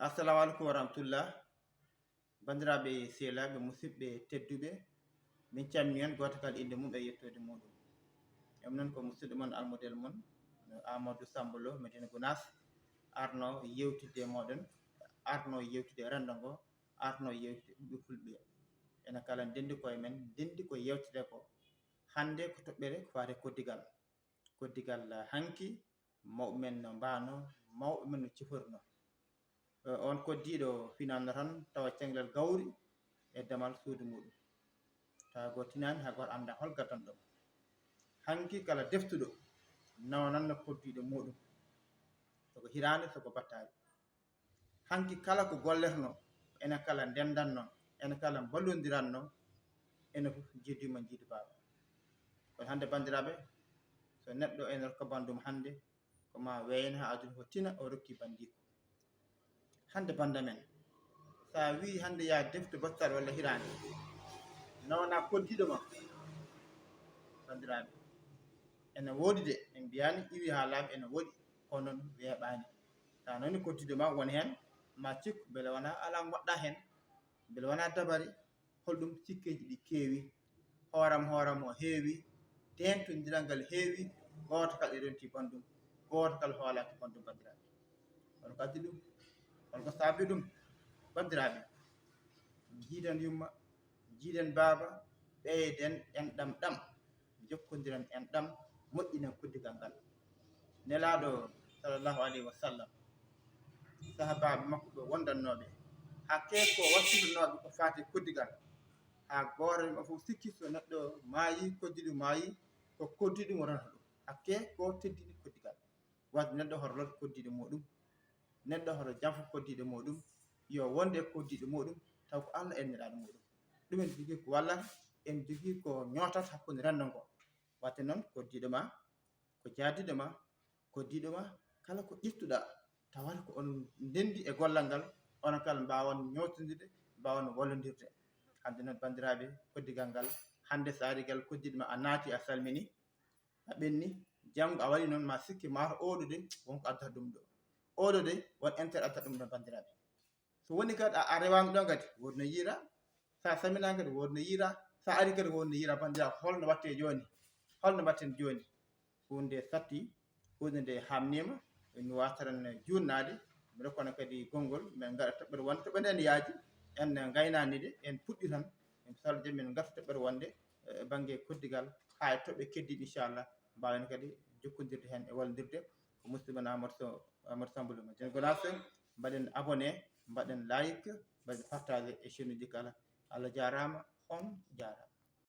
Assalamu alaikum warahmatullah. Bandiraɓe sehlaɓe musidɓe tedduɓe, min calmini on goto kala inde mum e yettode muɗum. Emi noon ko musidɗo moon almodel moon Amadou Samba Lo Médina Gounass, arno yewtidde e moɗon, arno yewtide rendo ngo, arno yewtide ɓiɓɓe fulɓe. Ene kala ndendi koye men, ndendi ko yewtide ko hande ko toɓɓere ko fate koddigal hanki mawɓe men no mbano, mawɓe men no ciforno. On koddiɗo finano tan tawa cenglal gawri e damal suudu muɗum, tawa go tinani ha goto anda hol gaddanɗo. Hanki kala deftuɗo nawanan no koddiɗo muɗum, soko hirande soko battali. Hanki kala ko golletno, ene kala ndendanno, ene kala ballodiranno, ene fof jeddima jiidi baba. Kono hande bandiraɓe, so neɗɗo ene rokka bandum hande, koma weyna ha aduna ko tina o rokki bandiko. Hande banda men, sa wi hande ya deftu battale walla hirande, nawana koddiɗo ma bandiraɓe, ene woodi de, en mbiyani iwi ha laaɓi ene woodi, kono noon weeɓani. Ta nani koddiɗo ma woni hen, ma cikku beele wona ala goɗɗa hen, beele wona dabari, holɗum sikkeji ɗi keewi, hooram o heewi, tentodiral ngal heewi, goto kala e renti bandum, goto kala hoolaki bandum bandiraɓe. Kono ko addi ɗum, holko saabi ɗum bandiraɓe? Jiiden yumma, jiiden baaba, ɓeyden enɗam ɗam, jokkodiren enɗam, moƴƴinen koddigal ngal. Nelaɗo sallllahu alayhi wa sallam, sahabaɓe makko ɓe wondannoɓe, hakke ko wassitinoɓe ko fati koddigal, ha goto e fof sikki so neɗɗo maayi, koddiɗo maayi, ko koddiɗo mo renata ɗum, hakke ko teddini koddigal. Wadde neɗɗo hoto lor koddiɗo muɗum, neɗɗo hoto janfa koddiɗo muɗum, yo wonde e koddiɗo muɗum, taw ko Allah e nelaɗo muɗum. Ɗum en jogui ko wallata, en jogui ko ñotata hakkude rendo ngo. Watte noon koddiɗo ma, ko jaddiɗo ma, koddiɗo ma, kala ko ƴettuɗa tawata ko on ndendi e gollal ngal, onon kala mbawan ñotodirde, mbawan wallodirde. Hande noon bandiraɓe, koddigal ngal hande sa ari ngal koddiɗo ma a naati a salmini, a ɓenni, janggo a waɗi noon ma sikki mata oɗo de wonko addata ɗum ɗo, oɗo de won intérêt addata ɗum ɗo bandiraɓe. So woni kadi a rewama ɗon kadi woodi no yiira, sa salminama kadi woodi no yiira, sa ari kadi woodi no yiira. Bandiraɓe holno watte joni, holno mbatten joni? Hunde satti, hunde nde hamnima, mi wataran jutnade, mi rokkano kadi konngol min gaɗa toɓɓere wonde, toɓɓere nde ne yaaji, en gaynanide, en puɗɗi tan, inchallah jooni min garta toɓɓere wonde e banggue koddigal, ha e toɓɓe keddiɗe inchallah mbawen kadi jokkodirde hen e wallodirde. Ko musidɗo mon Amadou Samba Lo Médina Gounass, mbaɗen abonné, mbaɗen like, mbaɗen partagé e chaine uji kala. Allah jarama, on jarama.